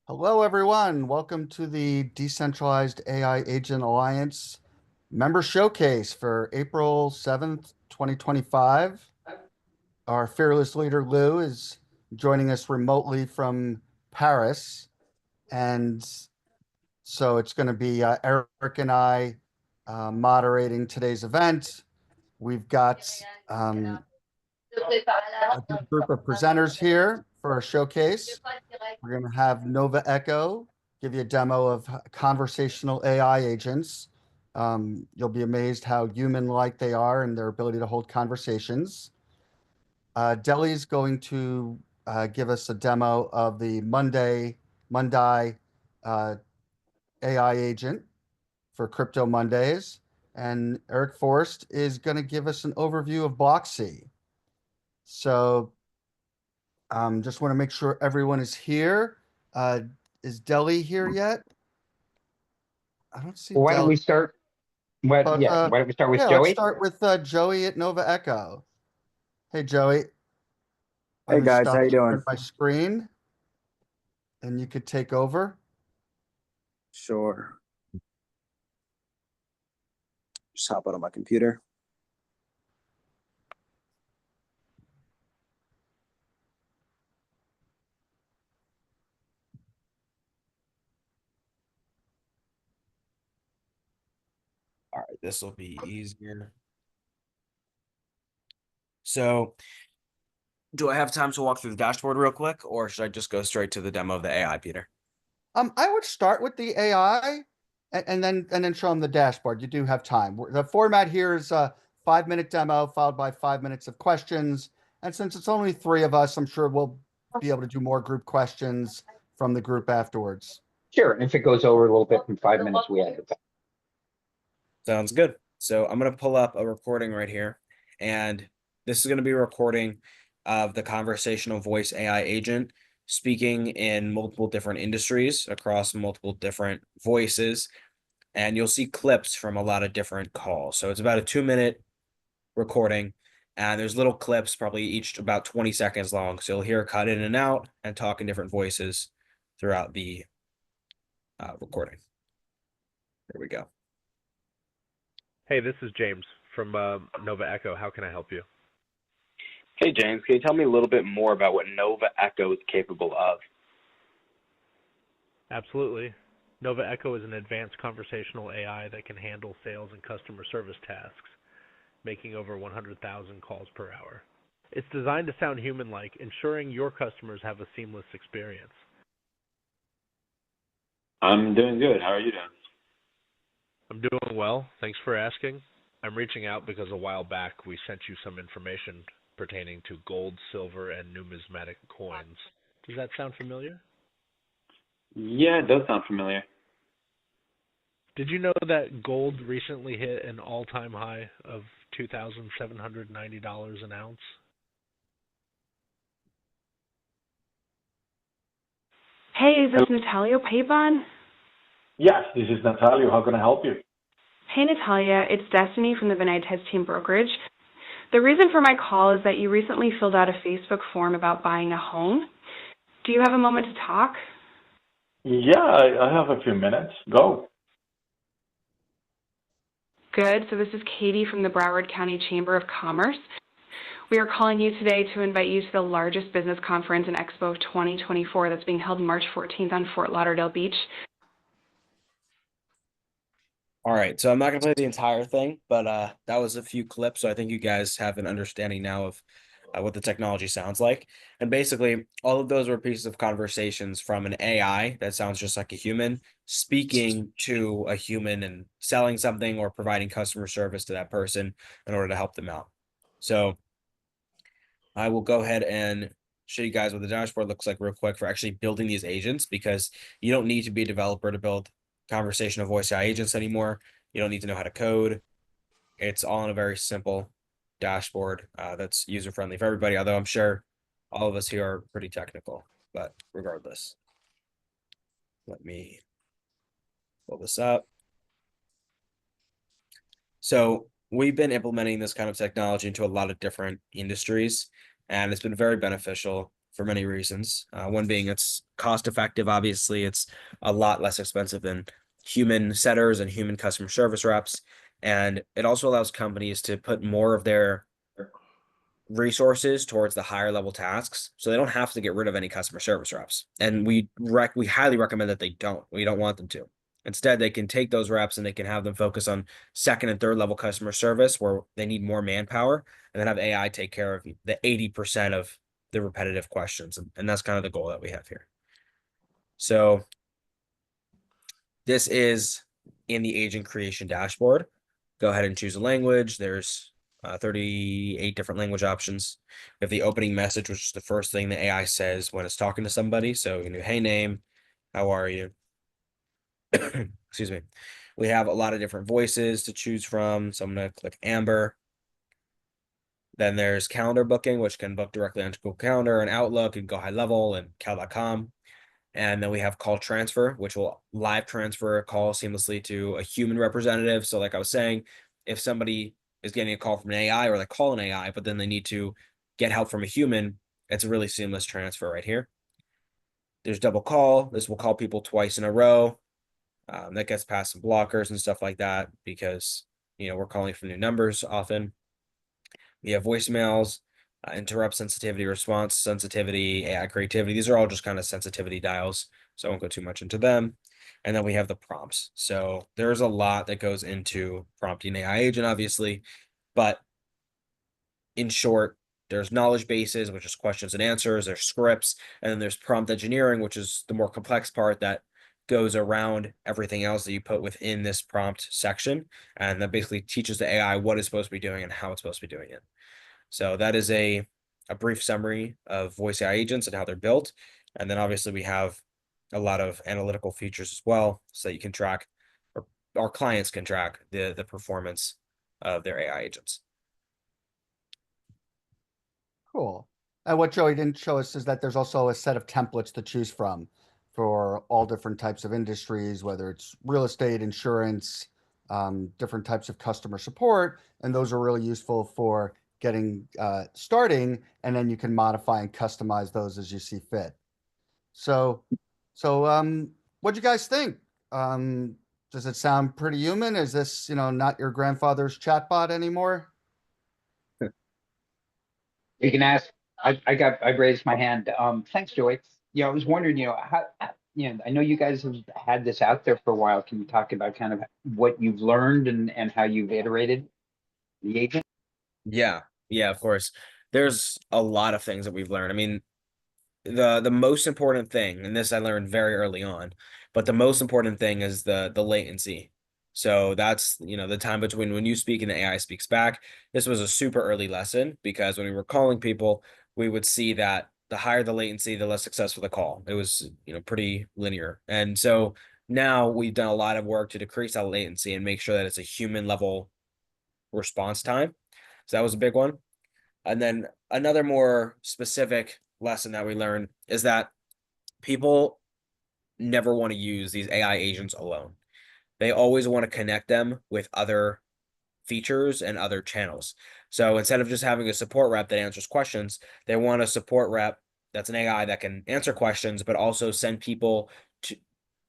Hello, everyone. Welcome to the Decentralized AI Agent Alliance member showcase for April 7th, 2025. Our fearless leader, Lou, is joining us remotely from Paris. And so it's going to be Eric and I moderating today's event. We've got a good group of presenters here for our showcase. We're going to have Nova Echo give you a demo of conversational AI agents. You'll be amazed how human-like they are and their ability to hold conversations. Deli's going to give us a demo of the MonDAI AI agent for Crypto Mondays. And Eric Forrest is going to give us an overview of BlockSee. So just want to make sure everyone is here. Is Deli here yet? I don't see Why don't Deli. we start? But Why don't we start with yeah, let's Joey? start with Joey at Nova Echo. Hey, Joey. Let Hey me guys, how stop you doing? sharing my screen and you could take over. Sure. Just hop out on my computer. All right, this will be easier. So, do I have time to walk through the dashboard real quick, or should I just go straight to the demo of the AI, Peter? I would start with the AI and then show them the dashboard. You do have time. The format here is a 5-minute demo followed by 5 minutes of questions. And since it's only three of us, I'm sure we'll be able to do more group questions from the group afterwards. Sure. And if it goes over a little bit from 5 minutes, we add it back. Sounds good. So I'm going to pull up a recording right here, and this is going to be a recording of the conversational voice AI agent speaking in multiple different industries across multiple different voices, and you'll see clips from a lot of different calls. So it's about a 2-minute recording, and there's little clips, probably each about 20 seconds long. So you'll hear cut in and out and talk in different voices throughout the recording. There we go. Hey, this is James from Nova Echo. How can I help you? Hey, James, can you tell me a little bit more about what Nova Echo is capable of? Absolutely. Nova Echo is an advanced conversational AI that can handle sales and customer service tasks, making over 100,000 calls per hour. It's designed to sound human-like, ensuring your customers have a seamless experience. I'm doing good. How are you doing? I'm doing well. Thanks for asking. I'm reaching out because a while back we sent you some information pertaining to gold, silver, and numismatic coins. Does that sound familiar? Yeah, it does sound familiar. Did you know that gold recently hit an all-time high of $2,790 an ounce? Hey, is this Natalia Pavon? Yes, this is Natalia. How can I help you? Hey, Natalia. It's Destiny from the Benitez Team Brokerage. The reason for my call is that you recently filled out a Facebook form about buying a home. Do you have a moment to talk? Yeah, I have a few minutes. Go. Good. So this is Katie from the Broward County Chamber of Commerce. We are calling you today to invite you to the largest business conference and expo of 2024 that's being held March 14th on Fort Lauderdale Beach. All right, so I'm not going to play the entire thing, but that was a few clips, so I think you guys have an understanding now of what the technology sounds like. And basically, all of those were pieces of conversations from an AI that sounds just like a human, speaking to a human and selling something or providing customer service to that person in order to help them out. So I will go ahead and show you guys what the dashboard looks like real quick for actually building these agents, because you don't need to be a developer to build conversational voice AI agents anymore. You don't need to know how to code. It's all in a very simple dashboard that's user-friendly for everybody, although I'm sure all of us here are pretty technical, but regardless. Let me pull this up. So we've been implementing this kind of technology into a lot of different industries, and it's been very beneficial for many reasons. One being it's cost effective. Obviously, it's a lot less expensive than human setters and human customer service reps. And it also allows companies to put more of their resources towards the higher level tasks, so they don't have to get rid of any customer service reps. And we highly recommend that they don't. We don't want them to. Instead, they can take those reps and they can have them focus on second and third level customer service where they need more manpower, and then have AI take care of the 80% of the repetitive questions. And that's kind of the goal that we have here. So this is in the agent creation dashboard. Go ahead and choose a language. There's 38 different language options. We have the opening message, which is the first thing the AI says when it's talking to somebody. So you can do, hey, name, how are you? Excuse me. We have a lot of different voices to choose from. So I'm going to click Amber. Then there's calendar booking, which can book directly onto Google Calendar and Outlook and Go High Level and Cal.com. And then we have call transfer, which will live transfer a call seamlessly to a human representative. So like I was saying, if somebody is getting a call from an AI or they call an AI, but then they need to get help from a human, it's a really seamless transfer right here. There's double call. This will call people twice in a row. That gets past some blockers and stuff like that because, you know, we're calling from new numbers often. We have voicemails, interrupt sensitivity, response sensitivity, AI creativity. These are all just kind of sensitivity dials, so I won't go too much into them. And then we have the prompts. So there's a lot that goes into prompting AI agent, obviously, but in short, there's knowledge bases, which is questions and answers, there's scripts, and then there's prompt engineering, which is the more complex part that goes around everything else that you put within this prompt section. And that basically teaches the AI what it's supposed to be doing and how it's supposed to be doing it. So that is a brief summary of voice AI agents and how they're built. And then obviously we have a lot of analytical features as well, so that you can track, or our clients can track the performance of their AI agents. Cool. And what Joey didn't show us is that there's also a set of templates to choose from for all different types of industries, whether it's real estate, insurance, different types of customer support. And those are really useful for getting starting, and then you can modify and customize those as you see fit. So what'd you guys think? Does it sound pretty human? Is this, not your grandfather's chatbot anymore? You can ask, I raised my hand. Thanks, Joey. I was wondering, how, I know you guys have had this out there for a while. Can you talk about kind of what you've learned and how you've iterated the agent? Yeah, of course. There's a lot of things that we've learned. I mean, the most important thing, and this I learned very early on, but the most important thing is the latency. So that's, the time between when you speak and the AI speaks back. This was a super early lesson because when we were calling people, we would see that the higher the latency, the less successful the call. It was, pretty linear. And so now we've done a lot of work to decrease that latency and make sure that it's a human level response time. So that was a big one. And then another more specific lesson that we learned is that people never want to use these AI agents alone. They always want to connect them with other features and other channels. So instead of just having a support rep that answers questions, they want a support rep that's an AI that can answer questions, but also send people to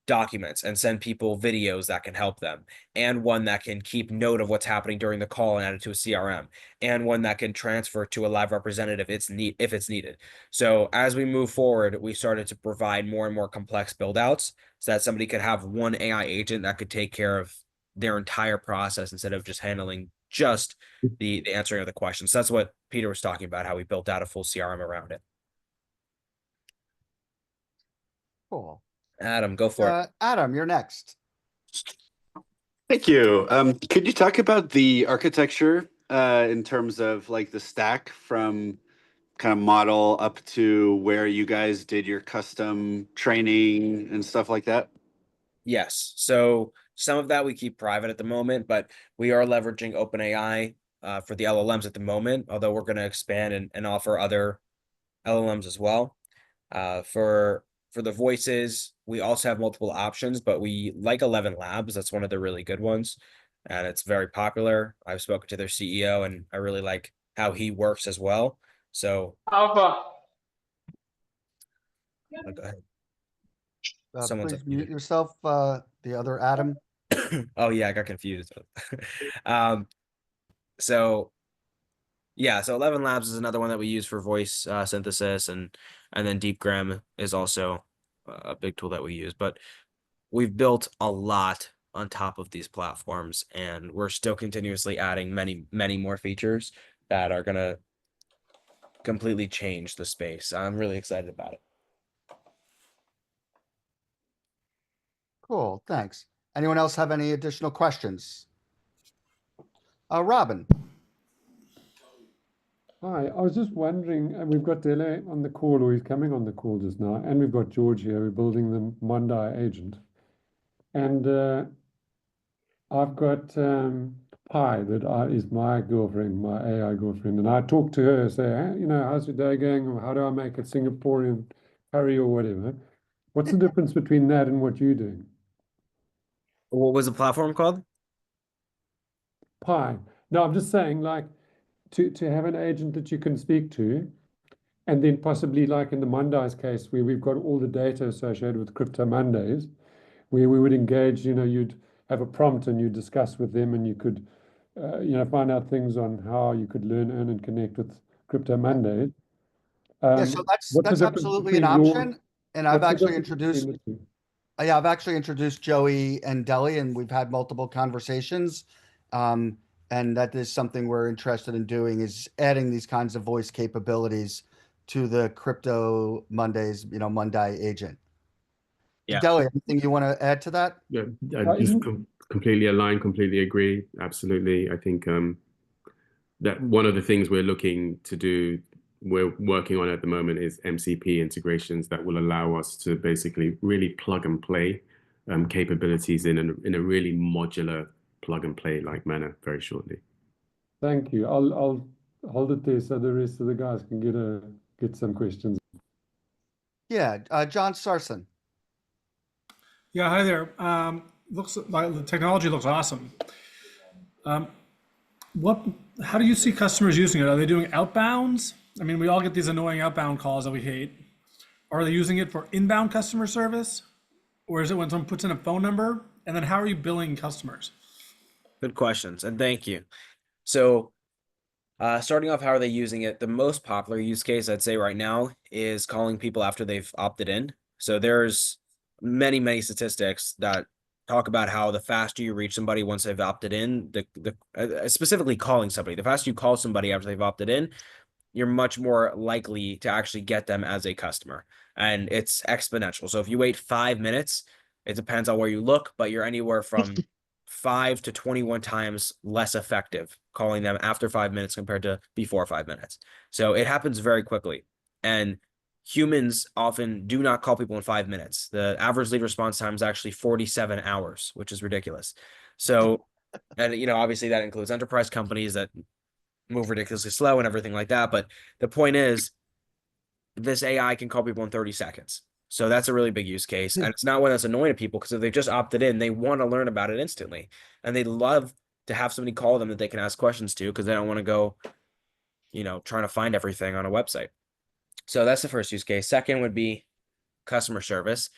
documents and send people videos that can help them, and one that can keep note of what's happening during the call and add it to a CRM, and one that can transfer to a live representative if it's needed. So as we move forward, we started to provide more and more complex build outs so that somebody could have one AI agent that could take care of their entire process instead of just handling just the answering of the questions. So that's what Peter was talking about, how we built out a full CRM around it. Cool. Adam, go for it. Adam, you're next. Thank you. Could you talk about the architecture in terms of like the stack from kind of model up to where you guys did your custom training and stuff like that? Yes. So some of that we keep private at the moment, but we are leveraging OpenAI for the LLMs at the moment, although we're going to expand and offer other LLMs as well. For the voices, we also have multiple options, but we like 11 Labs. That's one of the really good ones, and it's very popular. I've spoken to their CEO, and I really like how he works as well. So Alpha. Go ahead. Uh, Someone's please unmuted. mute yourself, the other Adam. Oh yeah, I got confused. So yeah, so 11 Labs is another one that we use for voice synthesis, and then DeepGram is also a big tool that we use. But we've built a lot on top of these platforms, and we're still continuously adding many more features that are gonna completely change the space. I'm really excited about it. Cool, thanks. Anyone else have any additional questions? Robin. Hi, I was just wondering, we've got Dele on the call, or he's coming on the call just now, and we've got George here. We're building the MonDAI agent. And I've got Pi that is my girlfriend, my AI girlfriend. And I talk to her, say, hey, how's your day going? Or how do I make a Singaporean curry or whatever? What's the difference between that and what you're doing? What was the platform called? Pi. No, I'm just saying, like, to have an agent that you can speak to, and then possibly like in the MonDAI's case, where we've got all the data associated with Crypto Mondays, where we would engage, you'd have a prompt and you discuss with them, and you could, find out things on how you could learn, earn, and connect with Crypto Mondays. Yeah, so What's the that's difference absolutely an between option. And I've what's the actually difference between introduced, the two? yeah, I've actually introduced Joey and Deli, and we've had multiple conversations. And that is something we're interested in doing, is adding these kinds of voice capabilities to the Crypto Mondays, MonDAI agent. Yeah. Deli, anything you want to add to that? Yeah, I just completely align, completely agree. Absolutely. I think that one of the things we're looking to do, we're working on at the moment, is MCP integrations that will allow us to basically really plug and play capabilities in a really modular plug and play like manner very shortly. Thank you. I'll hold it there so the rest of the guys can get some questions. Yeah, John Sarson. Yeah, hi there. Looks like the technology looks awesome. How do you see customers using it? Are they doing outbounds? I mean, we all get these annoying outbound calls that we hate. Are they using it for inbound customer service? Or is it when someone puts in a phone number? And then how are you billing customers? Good questions, and thank you. So starting off, how are they using it? The most popular use case I'd say right now is calling people after they've opted in. So there's many statistics that talk about how the faster you reach somebody once they've opted in, specifically calling somebody, the faster you call somebody after they've opted in, you're much more likely to actually get them as a customer. And it's exponential. So if you wait 5 minutes, it depends on where you look, but you're anywhere from 5 to 21 times less effective calling them after 5 minutes compared to before 5 minutes. So it happens very quickly. And humans often do not call people in 5 minutes. The average lead response time is actually 47 hours, which is ridiculous. So, and obviously that includes enterprise companies that move ridiculously slow and everything like that. But the point is, this AI can call people in 30 seconds. So that's a really big use case. And it's not one that's annoying to people, because if they've just opted in, they want to learn about it instantly. And they love to have somebody call them that they can ask questions to, because they don't want to go, trying to find everything on a website. So that's the first use case. Second would be customer service.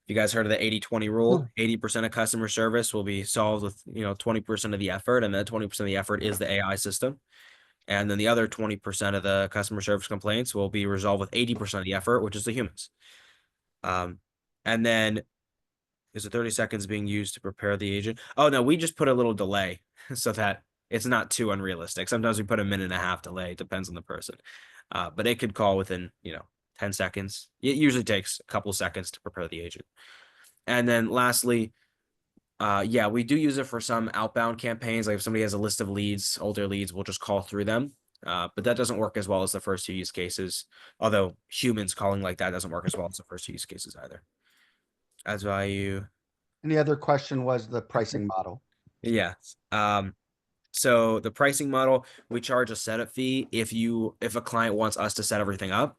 You guys heard of the 80-20 rule? 80% of customer service will be solved with, 20% of the effort. And that 20% of the effort is the AI system. And then the other 20% of the customer service complaints will be resolved with 80% of the effort, which is the humans. And then is it 30 seconds being used to prepare the agent? Oh, no, we just put a little delay so that it's not too unrealistic. Sometimes we put a 1.5-minute delay. It depends on the person. But it could call within, 10 seconds. It usually takes a couple seconds to prepare the agent. And then lastly, we do use it for some outbound campaigns. Like if somebody has a list of leads, older leads, we'll just call through them. But that doesn't work as well as the first two use cases. Although humans calling like that doesn't work as well as the first two use cases either. Adds value. And the other question was the pricing model. Yeah. So the pricing model, we charge a setup fee if a client wants us to set everything up.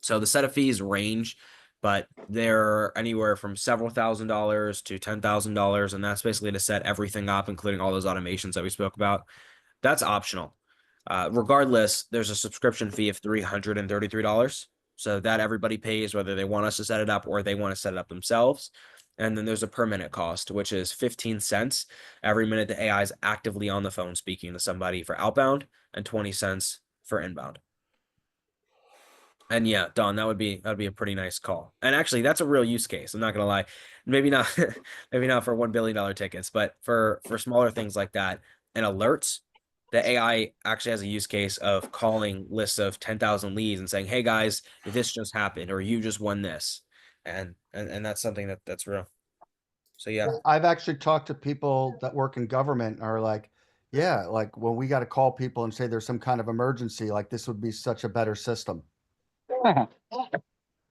So the setup fees range, but they're anywhere from several $1,000s to $10,000. And that's basically to set everything up, including all those automations that we spoke about. That's optional. Regardless, there's a subscription fee of $333. so that everybody pays whether they want us to set it up or they want to set it up themselves. And then there's a per minute cost, which is 15 cents every minute the AI is actively on the phone speaking to somebody for outbound, and 20 cents for inbound. And yeah, Don, that'd be a pretty nice call. And actually, that's a real use case. I'm not gonna lie. Maybe not, maybe not for $1 billion tickets, but for smaller things like that and alerts, the AI actually has a use case of calling lists of 10,000 leads and saying, "Hey guys, this just happened," or "You just won this," and that's something that's real. So yeah, I've actually talked to people that work in government and are like, yeah, like when we got to call people and say there's some kind of emergency, like this would be such a better system.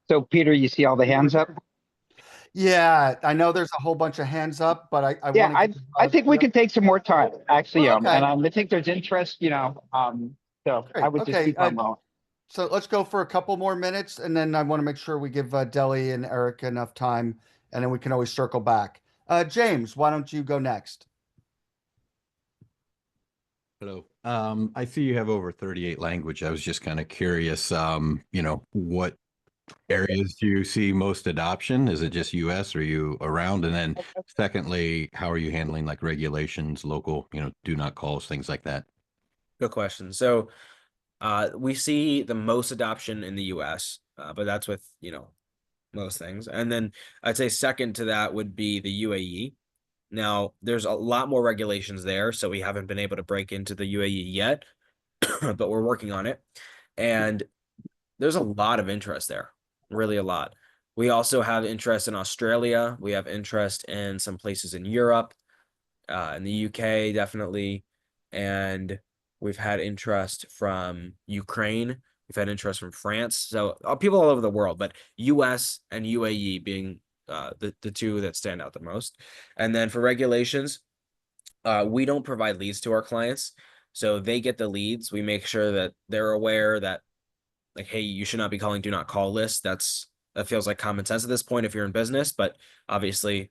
So Peter, you see all the hands up? Yeah, I know there's a whole bunch of hands up, but I Yeah, want to. I think we could take some more time, actually. Okay. And I think there's interest, so Great. I would just Okay, keep on rolling. So let's go for a couple more minutes, and then I want to make sure we give Deli and Eric enough time, and then we can always circle back. James, why don't you go next? Hello. I see you have over 38 language. I was just kind of curious, what areas do you see most adoption? Is it just US or are you around? And then secondly, how are you handling like regulations, local, do not calls, things like that? good question. So we see the most adoption in the US, but that's with, most things. And then I'd say second to that would be the UAE. Now, there's a lot more regulations there, so we haven't been able to break into the UAE yet, but we're working on it. And there's a lot of interest there, really a lot. We also have interest in Australia. We have interest in some places in Europe, in the UK, definitely. And we've had interest from Ukraine. We've had interest from France. So people all over the world, but US and UAE being the two that stand out the most. And then for regulations, we don't provide leads to our clients. So they get the leads. We make sure that they're aware that, like, hey, you should not be calling do not call lists. That feels like common sense at this point if you're in business, but obviously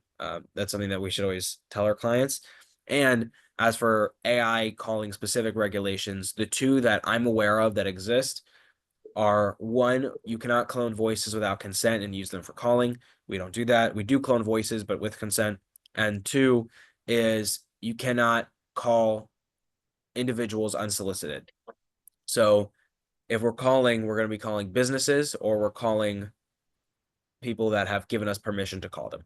that's something that we should always tell our clients. And as for AI calling specific regulations, the two that I'm aware of that exist are: one, you cannot clone voices without consent and use them for calling. We don't do that. We do clone voices, but with consent. And two is you cannot call individuals unsolicited. So if we're calling, we're going to be calling businesses, or we're calling people that have given us permission to call them.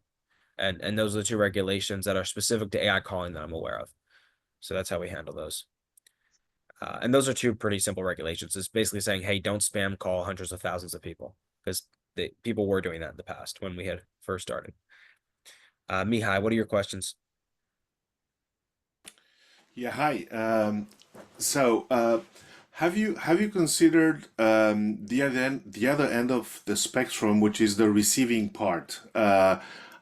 And those are the two regulations that are specific to AI calling that I'm aware of. So that's how we handle those. And those are two pretty simple regulations. It's basically saying, hey, don't spam call hundreds of thousands of people, because people were doing that in the past when we had first started. Mihai, what are your questions? Yeah, hi. Have you considered the other end of the spectrum, which is the receiving part?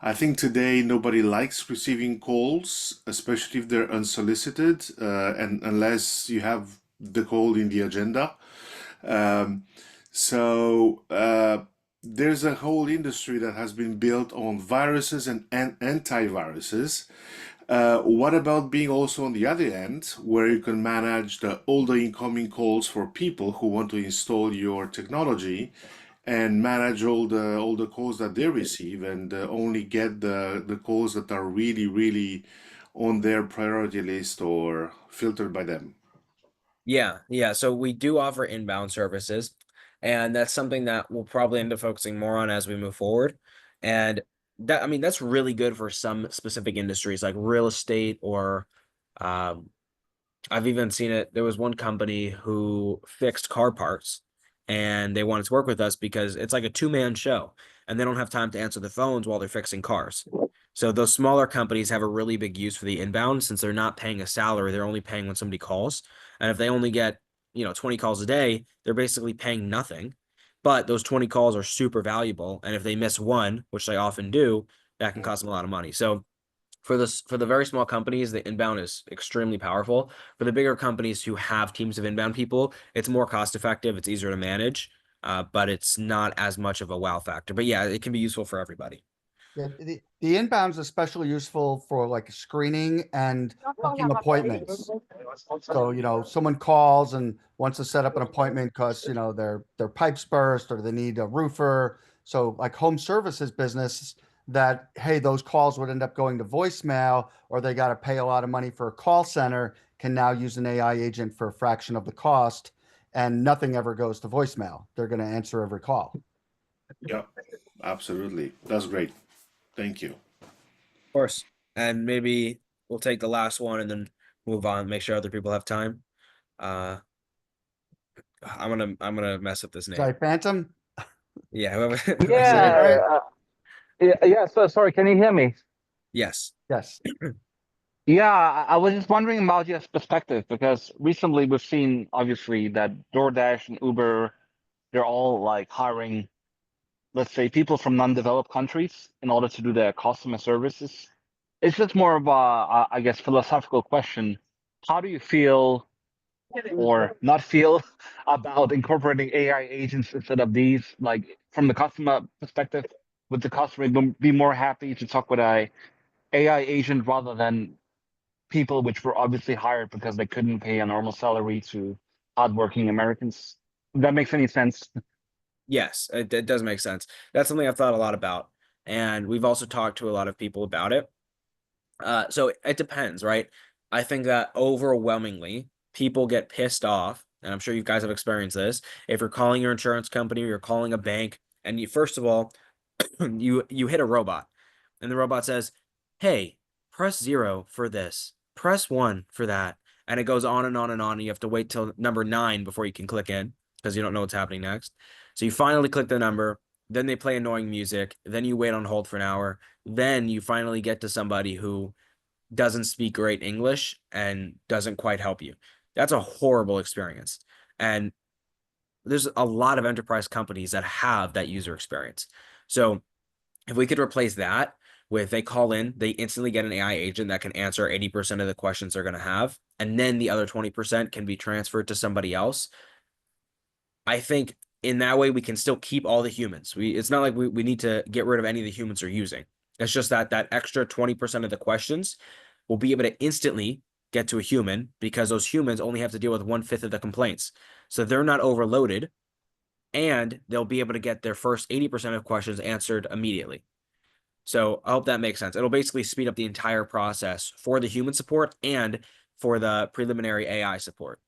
I think today nobody likes receiving calls, especially if they're unsolicited, and unless you have the call in the agenda. There's a whole industry that has been built on viruses and antiviruses. What about being also on the other end, where you can manage all the incoming calls for people who want to install your technology, and manage all the calls that they receive, and only get the calls that are really, really on their priority list or filtered by them? Yeah. So we do offer inbound services, and that's something that we'll probably end up focusing more on as we move forward. And that's really good for some specific industries like real estate, or I've even seen it. There was one company who fixed car parts, and they wanted to work with us because it's like a two-man show, and they don't have time to answer the phones while they're fixing cars. So those smaller companies have a really big use for the inbound, since they're not paying a salary. They're only paying when somebody calls. And if they only get, 20 calls a day, they're basically paying nothing. But those 20 calls are super valuable. And if they miss one, which they often do, that can cost them a lot of money. So for the very small companies, the inbound is extremely powerful. For the bigger companies who have teams of inbound people, it's more cost effective, it's easier to manage, but it's not as much of a wow factor. But yeah, it can be useful for everybody. Yeah, the inbound's especially useful for like screening and booking appointments. So, you know, someone calls and wants to set up an appointment because, you know, their pipes burst or they need a roofer. So like home services business that, hey, those calls would end up going to voicemail or they got to pay a lot of money for a call center can now use an AI agent for a fraction of the cost and nothing ever goes to voicemail. They're going to answer every call. Yeah, absolutely. That's great. Thank you. Of course. And maybe we'll take the last one and then move on, make sure other people have time. I'm gonna mess up this name. Sorry, Phantom? Yeah, whoever. Yeah, so sorry, can you hear me? Yes. Yes. Yeah, I was just wondering about your perspective because recently we've seen obviously that DoorDash and Uber, they're all like hiring, let's say, people from non-developed countries in order to do their customer services. It's just more of a, I guess, philosophical question. How do you feel or not feel about incorporating AI agents instead of these? Like from the customer perspective, would the customer be more happy to talk with a AI agent rather than people which were obviously hired because they couldn't pay a normal salary to hardworking Americans? If that makes any sense. Yes, it does make sense. That's something I've thought a lot about, and we've also talked to a lot of people about it. So it depends, right? I think that overwhelmingly people get pissed off, and I'm sure you guys have experienced this. If you're calling your insurance company or you're calling a bank, and you first of all, you hit a robot, and the robot says, "Hey, press 0 for this, press 1 for that," and it goes on and on and on. And you have to wait till number 9 before you can click in because you don't know what's happening next. So you finally click the number, then they play annoying music, then you wait on hold for an hour, then you finally get to somebody who doesn't speak great English and doesn't quite help you. That's a horrible experience. And there's a lot of enterprise companies that have that user experience. So if we could replace that with they call in, they instantly get an AI agent that can answer 80% of the questions they're going to have, and then the other 20% can be transferred to somebody else. I think in that way we can still keep all the humans. It's not like we need to get rid of any of the humans they're using. It's just that extra 20% of the questions will be able to instantly get to a human because those humans only have to deal with 1/5 of the complaints. So they're not overloaded and they'll be able to get their first 80% of questions answered immediately. So I hope that makes sense. It'll basically speed up the entire process for the human support and for the preliminary AI support.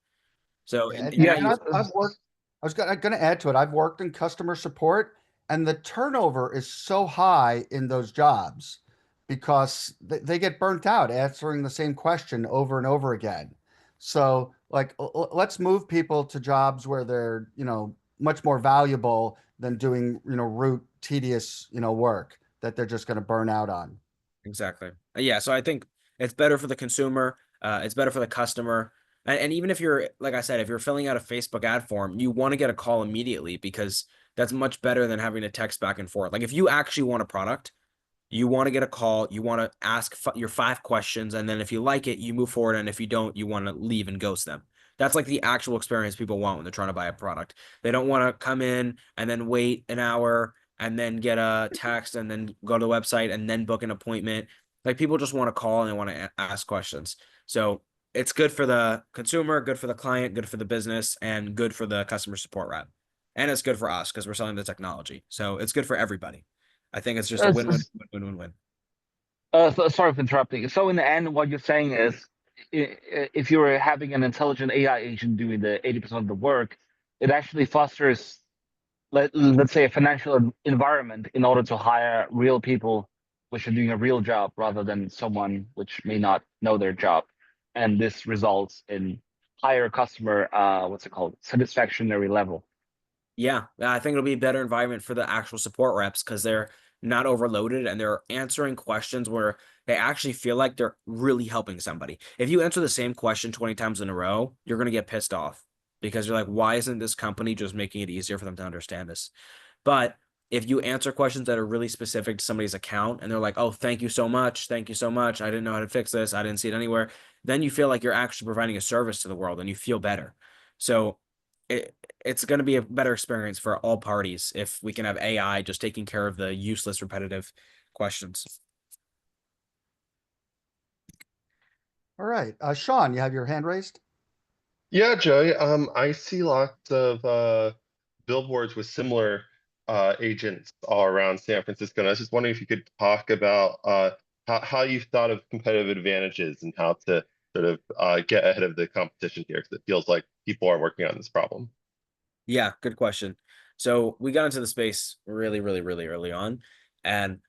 So I've worked. I was going to add to it. I've worked in customer support, and the turnover is so high in those jobs because they get burnt out answering the same question over and over again. So, like, let's move people to jobs where they're, you know, much more valuable than doing, you know, rote, tedious, you know, work that they're just going to burn out on. Exactly. Yeah. So I think it's better for the consumer. It's better for the customer. And even if you're, like I said, if you're filling out a Facebook ad form, you want to get a call immediately because that's much better than having to text back and forth. Like if you actually want a product, you want to get a call, you want to ask your 5 questions, and then if you like it, you move forward, and if you don't, you want to leave and ghost them. That's like the actual experience people want when they're trying to buy a product. They don't want to come in and then wait an hour and then get a text and then go to the website and then book an appointment. Like people just want to call and they want to ask questions. So it's good for the consumer, good for the client, good for the business, and good for the customer support rep. And it's good for us because we're selling the technology. So it's good for everybody. I think it's just a win-win. Sorry for interrupting. So in the end, what you're saying is, if you're having an intelligent AI agent doing the 80% of the work, it actually fosters, let's say, a financial environment in order to hire real people which are doing a real job rather than someone which may not know their job. And this results in higher customer, satisfactionary level. Yeah, I think it'll be a better environment for the actual support reps because they're not overloaded and they're answering questions where they actually feel like they're really helping somebody. If you answer the same question 20 times in a row, you're going to get pissed off because you're like, why isn't this company just making it easier for them to understand this? But if you answer questions that are really specific to somebody's account and they're like, oh, thank you so much. Thank you so much. I didn't know how to fix this. I didn't see it anywhere. Then you feel like you're actually providing a service to the world and you feel better. So it's going to be a better experience for all parties if we can have AI just taking care of the useless, repetitive questions. All right, Sean, you have your hand raised? Yeah, Joey. I see lots of billboards with similar agents all around San Francisco. And I was just wondering if you could talk about how you've thought of competitive advantages and how to sort of get ahead of the competition here, because it feels like people are working on this problem. Yeah, good question. So we got into the space really, really, really early on, and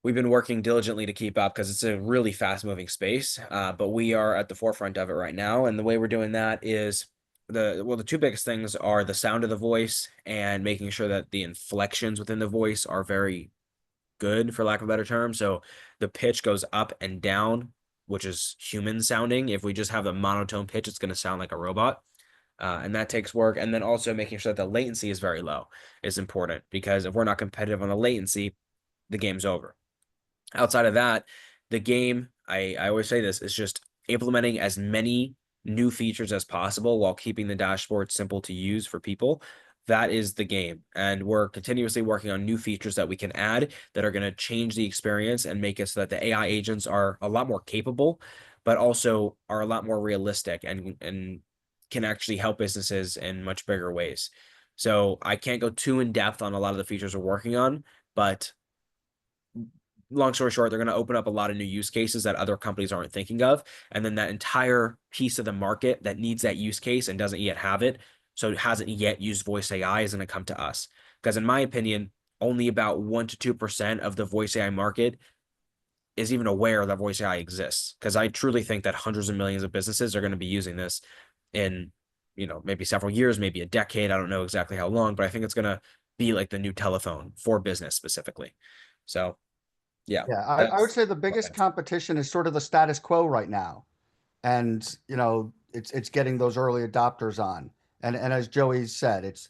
we've been working diligently to keep up because it's a really fast-moving space. But we are at the forefront of it right now, and the way we're doing that is the two biggest things are the sound of the voice and making sure that the inflections within the voice are very good, for lack of a better term. So the pitch goes up and down, which is human sounding. If we just have a monotone pitch, it's going to sound like a robot. And that takes work. And then also making sure that the latency is very low is important, because if we're not competitive on the latency, the game's over. Outside of that, the game, I always say this, is just implementing as many new features as possible while keeping the dashboard simple to use for people. That is the game. And we're continuously working on new features that we can add that are going to change the experience and make it so that the AI agents are a lot more capable, but also are a lot more realistic and can actually help businesses in much bigger ways. So I can't go too in depth on a lot of the features we're working on, but long story short, they're going to open up a lot of new use cases that other companies aren't thinking of. And then that entire piece of the market that needs that use case and doesn't yet have it, so it hasn't yet used voice AI, is going to come to us. Because in my opinion, only about 1 to 2% of the voice AI market is even aware that voice AI exists. Because I truly think that hundreds of millions of businesses are going to be using this in, maybe several years, maybe a decade. I don't know exactly how long, but I think it's going to be like the new telephone for business specifically. So yeah. Yeah, I would say the biggest competition is sort of the status quo right now. And, it's getting those early adopters on. And as Joey said, it's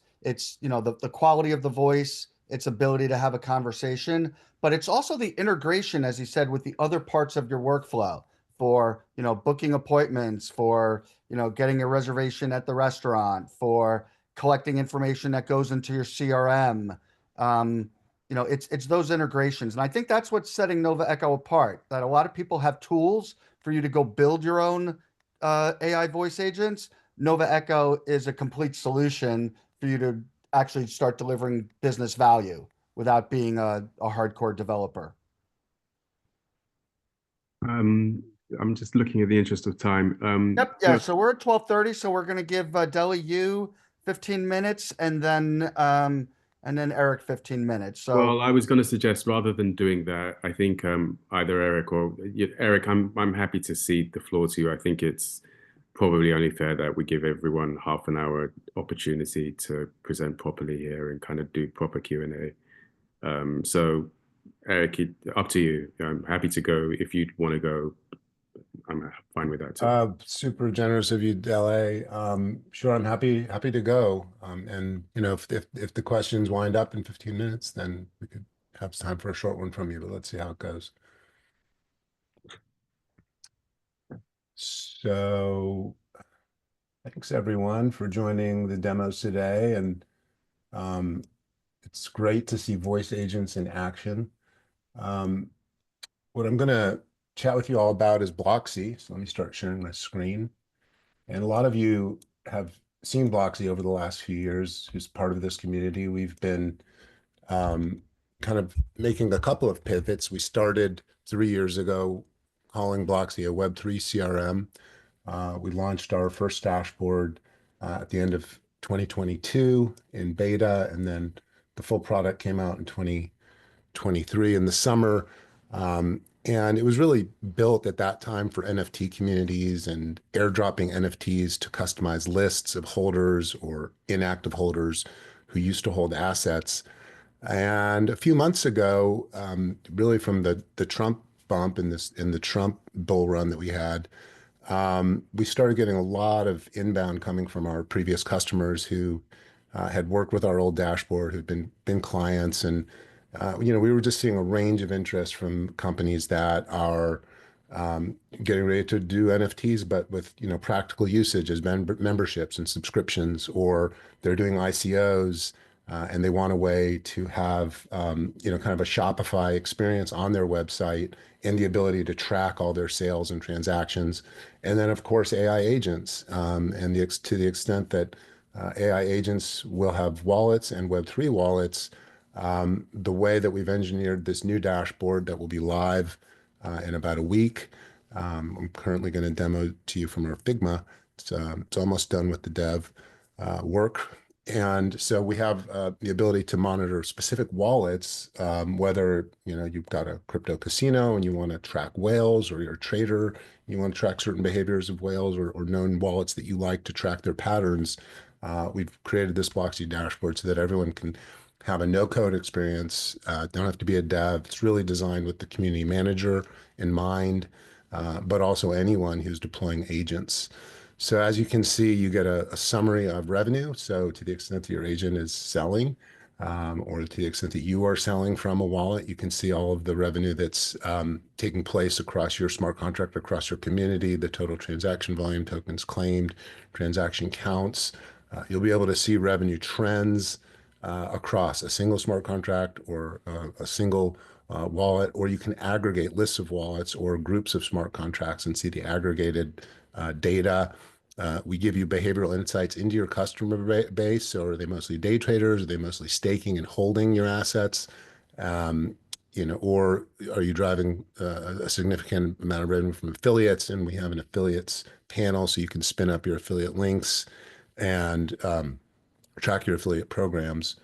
the quality of the voice, its ability to have a conversation, but it's also the integration, as you said, with the other parts of your workflow for, booking appointments, for, getting a reservation at the restaurant, for collecting information that goes into your CRM. It's those integrations. And I think that's what's setting Nova Echo apart, that a lot of people have tools for you to go build your own AI voice agents. Nova Echo is a complete solution for you to actually start delivering business value without being a hardcore developer. I'm just looking at the interest of time. Yep. Yeah. So we're at 12:30. So we're going to give Deli you 15 minutes and then Eric 15 minutes. So Well, I was going to suggest, rather than doing that, I think either Eric or Eric, I'm happy to cede the floor to you. I think it's probably only fair that we give everyone half an hour opportunity to present properly here and kind of do proper Q&A. So Eric, up to you. I'm happy to go if you'd want to go. I'm fine with that too. Super generous of you, Dele. Sure, I'm happy to go. And if the questions wind up in 15 minutes, then we could have time for a short one from you, but let's see how it goes. So thanks everyone for joining the demos today. And it's great to see voice agents in action. What I'm going to chat with you all about is BlockSee. So let me start sharing my screen. And a lot of you have seen BlockSee over the last few years. Who's part of this community. We've been kind of making a couple of pivots. We started 3 years ago calling BlockSee a Web3 CRM. We launched our first dashboard at the end of 2022 in beta, and then the full product came out in 2023 in the summer. And it was really built at that time for NFT communities and airdropping NFTs to customize lists of holders or inactive holders who used to hold assets. And a few months ago, really from the Trump bump in the Trump bull run that we had, we started getting a lot of inbound coming from our previous customers who had worked with our old dashboard, who'd been clients, and we were just seeing a range of interest from companies that are getting ready to do NFTs, but with practical usage as memberships and subscriptions, or they're doing ICOs and they want a way to have kind of a Shopify experience on their website and the ability to track all their sales and transactions. And then of course AI agents, and to the extent that AI agents will have wallets and Web3 wallets. The way that we've engineered this new dashboard that will be live in about a week. I'm currently going to demo to you from our Figma. It's almost done with the dev work. And so we have the ability to monitor specific wallets, whether you've got a crypto casino and you want to track whales, or you're a trader, you want to track certain behaviors of whales, or known wallets that you like to track their patterns. We've created this BlockSee dashboard so that everyone can have a no-code experience, don't have to be a dev. It's really designed with the community manager in mind, but also anyone who's deploying agents. So as you can see, you get a summary of revenue. So to the extent that your agent is selling, or to the extent that you are selling from a wallet, you can see all of the revenue that's taking place across your smart contract, across your community, the total transaction volume, tokens claimed, transaction counts. You'll be able to see revenue trends across a single smart contract or a single wallet, or you can aggregate lists of wallets or groups of smart contracts and see the aggregated data. We give you behavioral insights into your customer base. So are they mostly day traders? Are they mostly staking and holding your assets? Or are you driving a significant amount of revenue from affiliates? And we have an affiliates panel, so you can spin up your affiliate links and track your affiliate programs.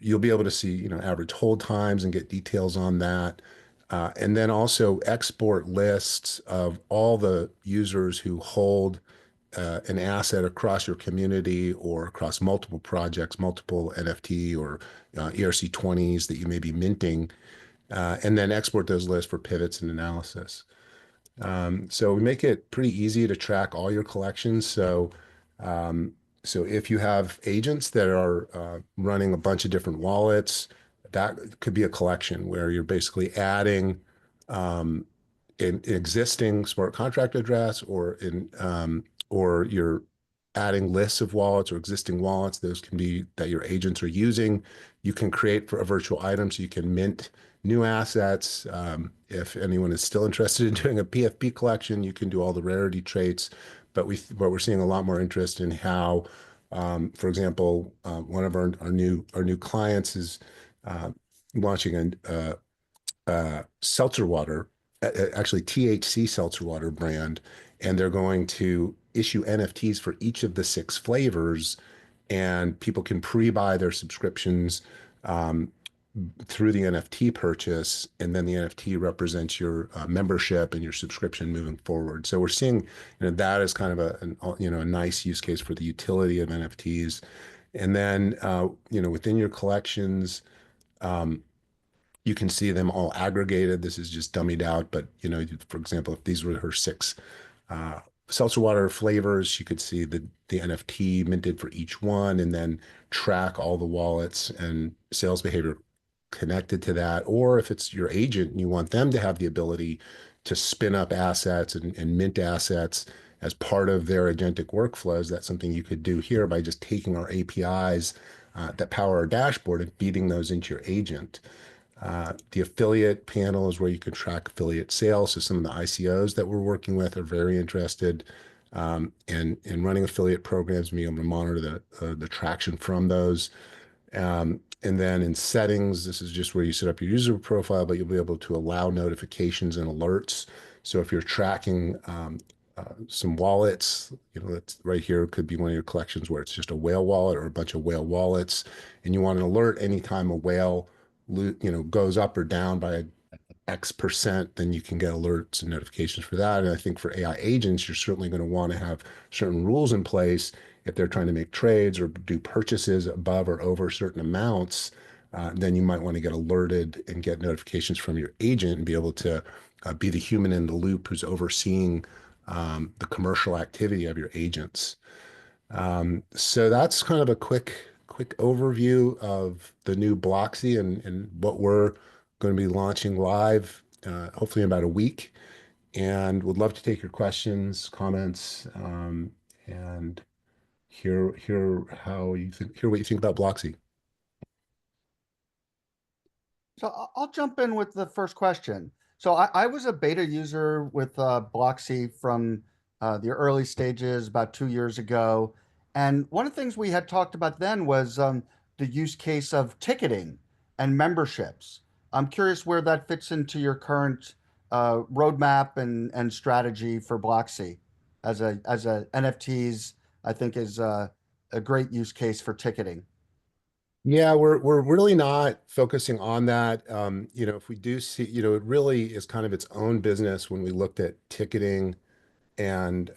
You'll be able to see, average hold times and get details on that. And then also export lists of all the users who hold an asset across your community or across multiple projects, multiple NFT or ERC20s that you may be minting, and then export those lists for pivots and analysis. So we make it pretty easy to track all your collections. So if you have agents that are running a bunch of different wallets, that could be a collection where you're basically adding an existing smart contract address, or you're adding lists of wallets or existing wallets. Those can be that your agents are using. You can create for a virtual item, so you can mint new assets. If anyone is still interested in doing a PFP collection, you can do all the rarity traits. But we're seeing a lot more interest in how, for example, one of our new clients is launching a seltzer water, actually THC seltzer water brand, and they're going to issue NFTs for each of the 6 flavors, and people can pre-buy their subscriptions through the NFT purchase, and then the NFT represents your membership and your subscription moving forward. So we're seeing that as kind of a nice use case for the utility of NFTs. And then within your collections, you can see them all aggregated. This is just dummied out, but for example, if these were her 6 seltzer water flavors, you could see the NFT minted for each one, and then track all the wallets and sales behavior connected to that. Or if it's your agent and you want them to have the ability to spin up assets and mint assets as part of their agentic workflows, that's something you could do here by just taking our APIs that power our dashboard and feeding those into your agent. The affiliate panel is where you can track affiliate sales. So some of the ICOs that we're working with are very interested in running affiliate programs, being able to monitor the traction from those. And then in settings, this is just where you set up your user profile, but you'll be able to allow notifications and alerts. So if you're tracking some wallets, that's right here, could be one of your collections where it's just a whale wallet or a bunch of whale wallets, and you want an alert anytime a whale goes up or down by X%, then you can get alerts and notifications for that. And I think for AI agents, you're certainly going to want to have certain rules in place if they're trying to make trades or do purchases above or over certain amounts. Then you might want to get alerted and get notifications from your agent and be able to be the human in the loop who's overseeing the commercial activity of your agents. So that's kind of a quick overview of the new BlockSee and what we're going to be launching live hopefully in about a week, and would love to take your questions, comments, and hear how you think, hear what you think about BlockSee. So I'll jump in with the first question. So I was a beta user with BlockSee from the early stages about 2 years ago. And one of the things we had talked about then was the use case of ticketing and memberships. I'm curious where that fits into your current roadmap and strategy for BlockSee as a NFTs, I think is a great use case for ticketing. Yeah, we're really not focusing on that. If we do see, it really is kind of its own business when we looked at ticketing and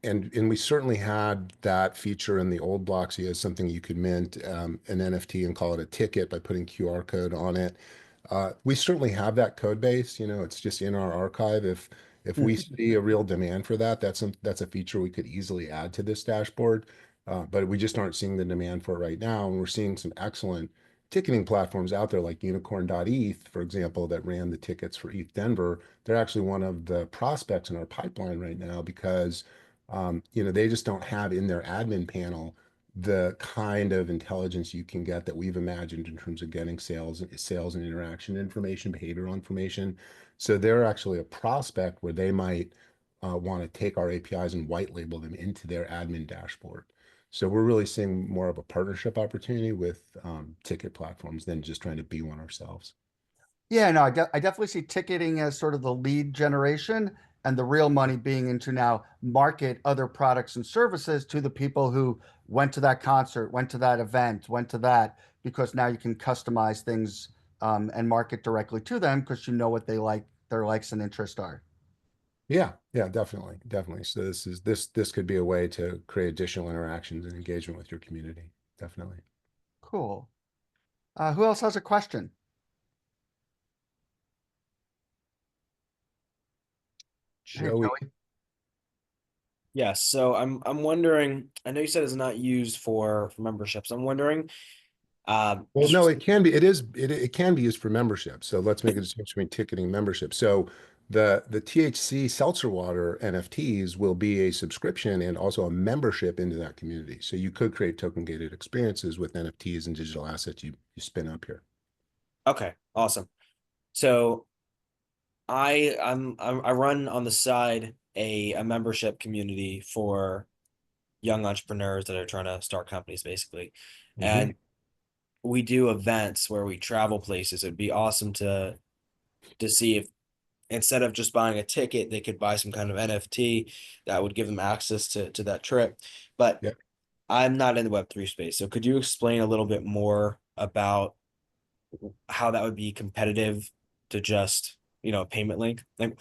and we certainly had that feature in the old BlockSee as something you could mint an NFT and call it a ticket by putting QR code on it. We certainly have that code base, it's just in our archive. If we see a real demand for that, that's a feature we could easily add to this dashboard. But we just aren't seeing the demand for it right now. And we're seeing some excellent ticketing platforms out there like unicorn.eth, for example, that ran the tickets for ETH Denver. They're actually one of the prospects in our pipeline right now because they just don't have in their admin panel the kind of intelligence you can get that we've imagined in terms of getting sales and interaction information, behavioral information. So they're actually a prospect where they might want to take our APIs and white label them into their admin dashboard. So we're really seeing more of a partnership opportunity with ticket platforms than just trying to be one ourselves. Yeah, no, I definitely see ticketing as sort of the lead generation and the real money being into now market other products and services to the people who went to that concert, went to that event, went to that, because now you can customize things and market directly to them because you know what they like, their likes and interests are. Yeah, definitely. So this could be a way to create additional interactions and engagement with your community. Definitely. Cool. Who else has a question? Joey. Yes, so I'm wondering, I know you said it's not used for memberships. I'm wondering, Well, no, it can be. It can be used for membership. So let's make a distinction between ticketing and membership. So the THC seltzer water NFTs will be a subscription and also a membership into that community. So you could create token gated experiences with NFTs and digital assets you spin up here. Okay, awesome. So I run on the side a membership community for young entrepreneurs that are trying to start companies, basically. And we do events where we travel places. It'd be awesome to see if instead of just buying a ticket, they could buy some kind of NFT that would give them access to that trip. But I'm not in the Web3 space. So could you explain a little bit more about how that would be competitive to just, a payment link? Like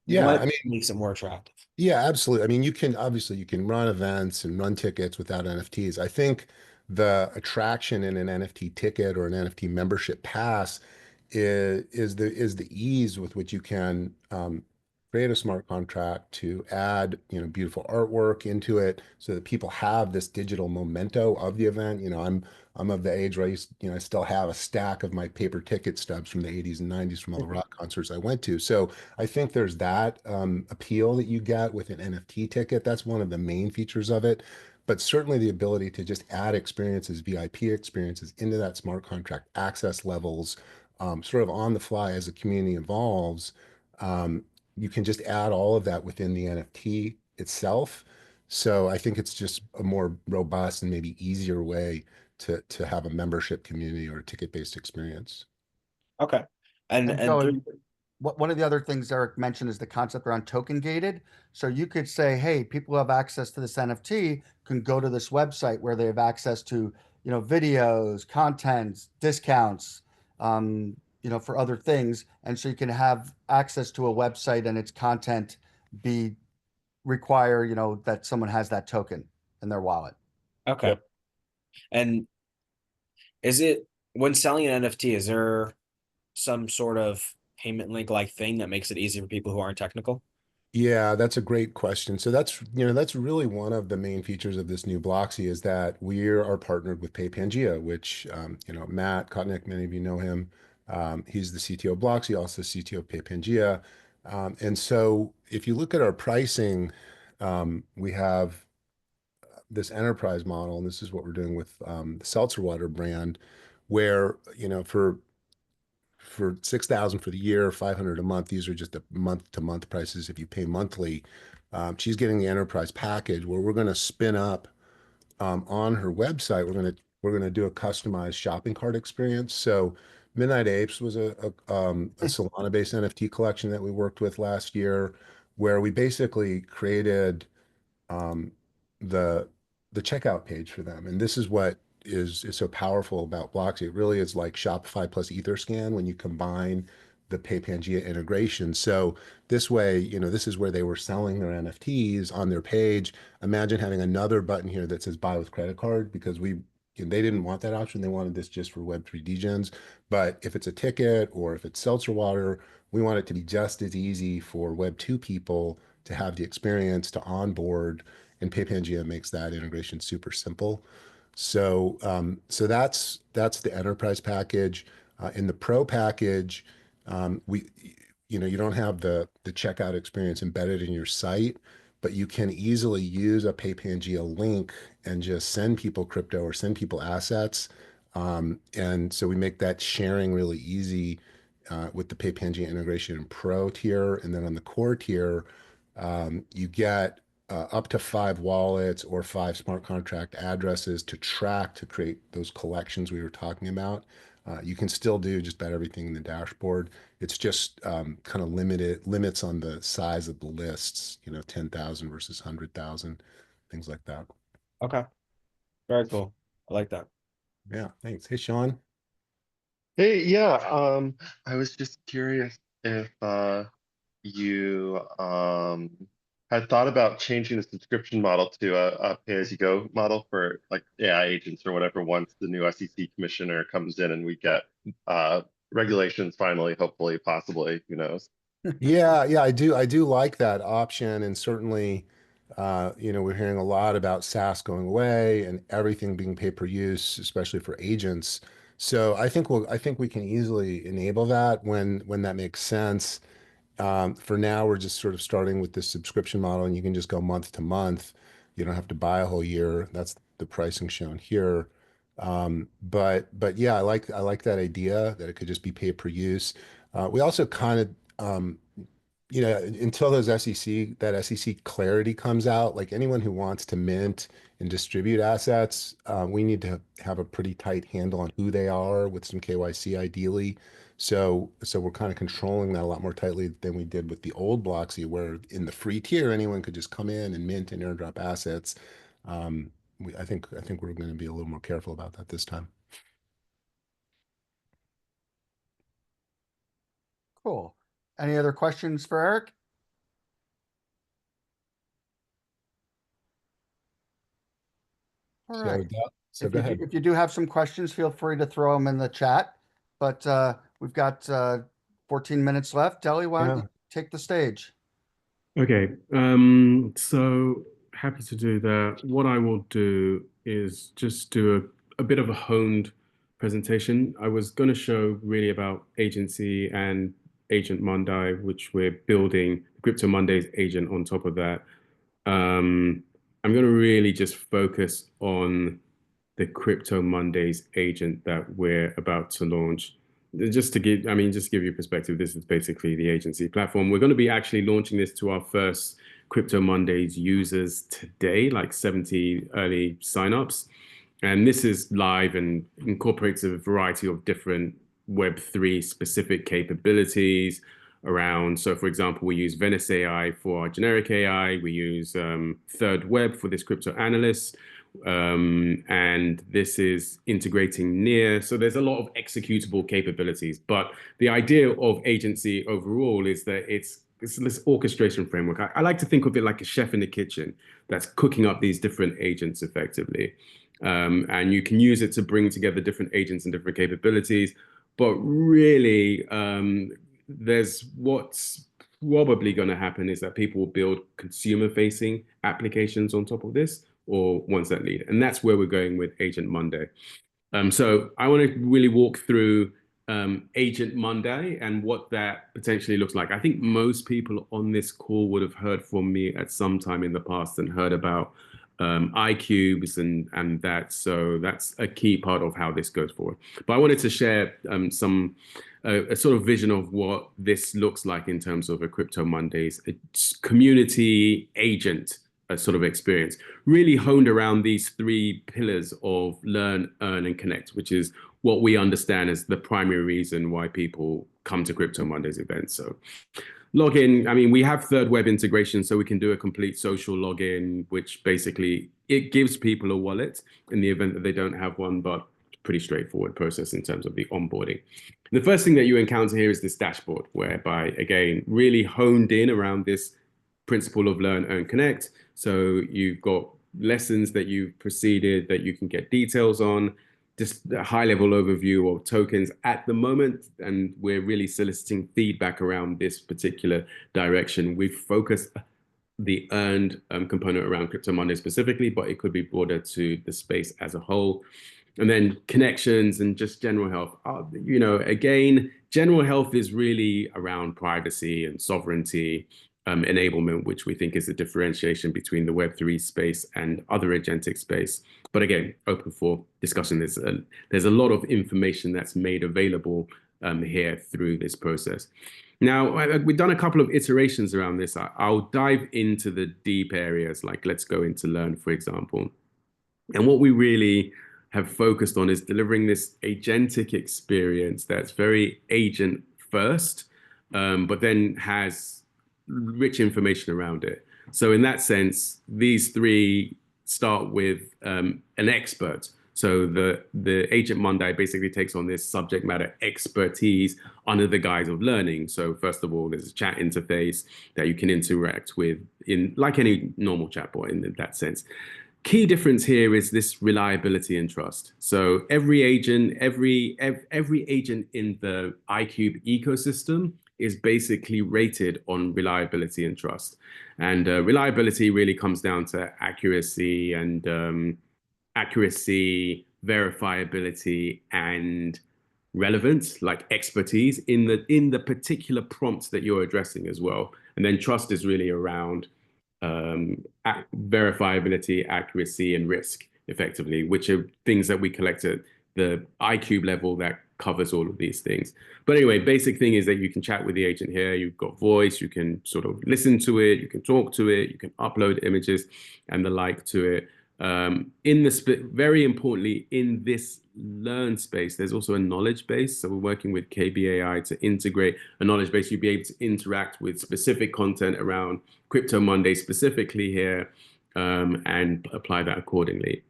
what makes it more attractive? Yeah, absolutely. I mean, you can run events and run tickets without NFTs. I think the attraction in an NFT ticket or an NFT membership pass is the ease with which you can create a smart contract to add beautiful artwork into it so that people have this digital memento of the event. I'm of the age where I still have a stack of my paper ticket stubs from the 80s and 90s from all the rock concerts I went to. So I think there's that appeal that you get with an NFT ticket. That's one of the main features of it. But certainly the ability to just add experiences, VIP experiences into that smart contract, access levels, sort of on the fly as the community evolves. You can just add all of that within the NFT itself. So I think it's just a more robust and maybe easier way to have a membership community or a ticket-based experience. Okay. And Joey, one of the other things Eric mentioned is the concept around token gated. So you could say, hey, people who have access to this NFT can go to this website where they have access to, videos, content, discounts, for other things. And so you can have access to a website and its content require, that someone has that token in their wallet. Okay. Yep. And is it, when selling an NFT, is there some sort of payment link like thing that makes it easy for people who aren't technical? Yeah, that's a great question. So that's really one of the main features of this new BlockSee is that we are partnered with PayPangea, which Matt Kotnick, many of you know him, He's the CTO of BlockSee, also CTO of Paypangea. And so if you look at our pricing, we have this enterprise model, and this is what we're doing with the seltzer water brand, where, you know, for 6,000 for the year, 500 a month, these are just the month-to-month prices. If you pay monthly, she's getting the enterprise package where we're going to spin up on her website. We're gonna do a customized shopping cart experience. So Midnight Apes was a Solana-based NFT collection that we worked with last year, where we basically created um, the checkout page for them. And this is what is so powerful about BlockSee. It really is like Shopify plus Etherscan when you combine the Paypangea integration. So this way, you know, this is where they were selling their NFTs on their page. Imagine having another button here that says buy with credit card, because they didn't want that option. They wanted this just for Web3 degens. But if it's a ticket or if it's seltzer water, we want it to be just as easy for Web2 people to have the experience to onboard, and Paypangea makes that integration super simple. So so that's the enterprise package. In the pro package, we you know, you don't have the checkout experience embedded in your site, but you can easily use a Paypangea link and just send people crypto or send people assets. And so we make that sharing really easy with the Paypangea integration in Pro tier. And then on the core tier, you get up to 5 wallets or 5 smart contract addresses to track to create those collections we were talking about. You can still do just about everything in the dashboard. It's just kind of limits on the size of the lists, you know, 10,000 versus 100,000, things like that. Okay. Very cool. I like that. Yeah, thanks. Hey, Sean. Hey, yeah, I was just curious if you had thought about changing the subscription model to a pay-as-you-go model for like AI agents or whatever once the new SEC commissioner comes in and we get regulations finally, hopefully, possibly, who knows. Yeah, I do like that option, and certainly, you know, we're hearing a lot about SaaS going away and everything being pay per use, especially for agents. So I think we can easily enable that when that makes sense. For now, we're just sort of starting with this subscription model, and you can just go month to month. You don't have to buy a whole year. That's the pricing shown here. But yeah, I like that idea that it could just be pay per use. We also kind of you know, until those that SEC clarity comes out, like anyone who wants to mint and distribute assets, we need to have a pretty tight handle on who they are with some KYC ideally. So we're kind of controlling that a lot more tightly than we did with the old BlockSee, where in the free tier, anyone could just come in and mint and airdrop assets. I think we're going to be a little more careful about that this time. Cool. Any other questions for Eric? All right. So go ahead. If you do have some questions, feel free to throw them in the chat. But we've got 14 minutes left. Deli, why don't you take the stage? Okay, so happy to do that. What I will do is just do a bit of a honed presentation. I was going to show really about agency and agent MonDAI, which we're building Crypto Monday's agent on top of that. I'm going to really just focus on the Crypto Mondays agent that we're about to launch. Just to give you perspective, this is basically the agency platform. We're going to be actually launching this to our first Crypto Mondays users today, like 70 early signups. And this is live and incorporates a variety of different Web3 specific capabilities around. So for example, we use Venice AI for our generic AI. We use Third Web for this crypto analyst. And this is integrating near. So there's a lot of executable capabilities. But the idea of agency overall is that it's this orchestration framework. I like to think of it like a chef in the kitchen that's cooking up these different agents effectively. And you can use it to bring together different agents and different capabilities. But really, there's what's probably going to happen is that people will build consumer-facing applications on top of this, or ones that lead. And that's where we're going with Agent Monday. So I want to really walk through Agent MonDAI and what that potentially looks like. I think most people on this call would have heard from me at some time in the past and heard about iCubes and that. So that's a key part of how this goes forward. But I wanted to share a sort of vision of what this looks like in terms of a Crypto Mondays community agent sort of experience, really honed around these three pillars of learn, earn, and connect, which is what we understand as the primary reason why people come to Crypto Mondays events. So login, I mean, we have third web integration, so we can do a complete social login, which basically it gives people a wallet in the event that they don't have one, but pretty straightforward process in terms of the onboarding. The first thing that you encounter here is this dashboard, whereby, again, really honed in around this principle of learn, earn, connect. So you've got lessons that you've preceded that you can get details on, just a high level overview of tokens at the moment. And we're really soliciting feedback around this particular direction. We've focused the earned component around Crypto Monday specifically, but it could be broader to the space as a whole. And then connections and just general health. You know, again, general health is really around privacy and sovereignty enablement, which we think is a differentiation between the Web3 space and other agentic space. But again, open for discussion. There's a lot of information that's made available here through this process. Now, we've done a couple of iterations around this. I'll dive into the deep areas, like let's go into learn, for example. And what we really have focused on is delivering this agentic experience that's very agent first, but then has rich information around it. So in that sense, these three start with an expert. So the Agent MonDAI basically takes on this subject matter expertise under the guise of learning. So first of all, there's a chat interface that you can interact with in like any normal chatbot in that sense. Key difference here is this reliability and trust. So every agent, every agent in the iCube ecosystem is basically rated on reliability and trust. And reliability really comes down to accuracy and accuracy, verifiability, and relevance, like expertise in the particular prompts that you're addressing as well. And then trust is really around verifiability, accuracy, and risk, effectively, which are things that we collect at the iCube level that covers all of these things. But anyway, basic thing is that you can chat with the agent here. You've got voice, you can sort of listen to it, you can talk to it, you can upload images and the like to it. Very importantly, in this learn space, there's also a knowledge base. So we're working with KBAI to integrate a knowledge base. You'll be able to interact with specific content around Crypto Monday specifically here and apply that accordingly.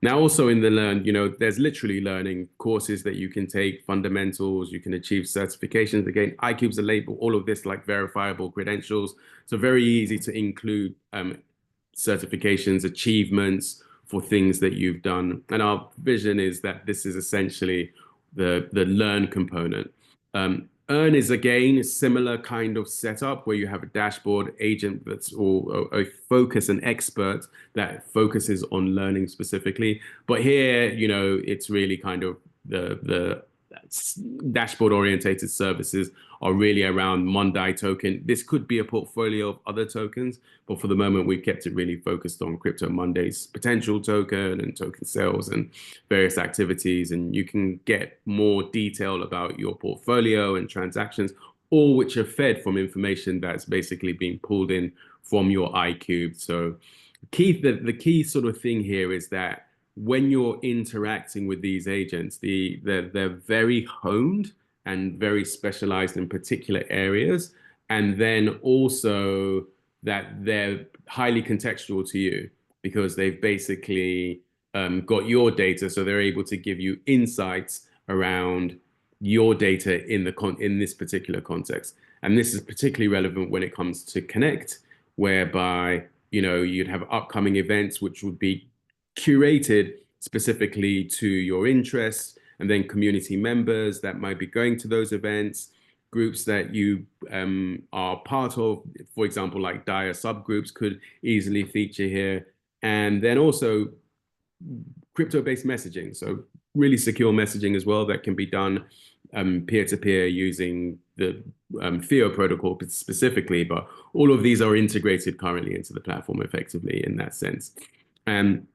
Now, also in the learn, you know, there's literally learning courses that you can take, fundamentals, you can achieve certifications. Again, iCubes are labeled all of this like verifiable credentials. So very easy to include certifications, achievements for things that you've done. And our vision is that this is essentially the learn component. Earn is again a similar kind of setup where you have a dashboard agent that's or a focus, an expert that focuses on learning specifically. But here, you know, it's really kind of the dashboard orientated services are really around MonDAI token. This could be a portfolio of other tokens, but for the moment, we've kept it really focused on Crypto Monday's potential token and token sales and various activities. And you can get more detail about your portfolio and transactions, all which are fed from information that's basically being pulled in from your iCube. So the key sort of thing here is that when you're interacting with these agents, they're very honed and very specialized in particular areas. And then also that they're highly contextual to you because they've basically got your data. So they're able to give you insights around your data in this particular context. And this is particularly relevant when it comes to Connect, whereby, you know, you'd have upcoming events which would be curated specifically to your interests, and then community members that might be going to those events, groups that you are part of, for example, like DAIAA subgroups could easily feature here. And then also crypto-based messaging, so really secure messaging as well that can be done peer-to-peer using the Theo protocol specifically, but all of these are integrated currently into the platform effectively in that sense. And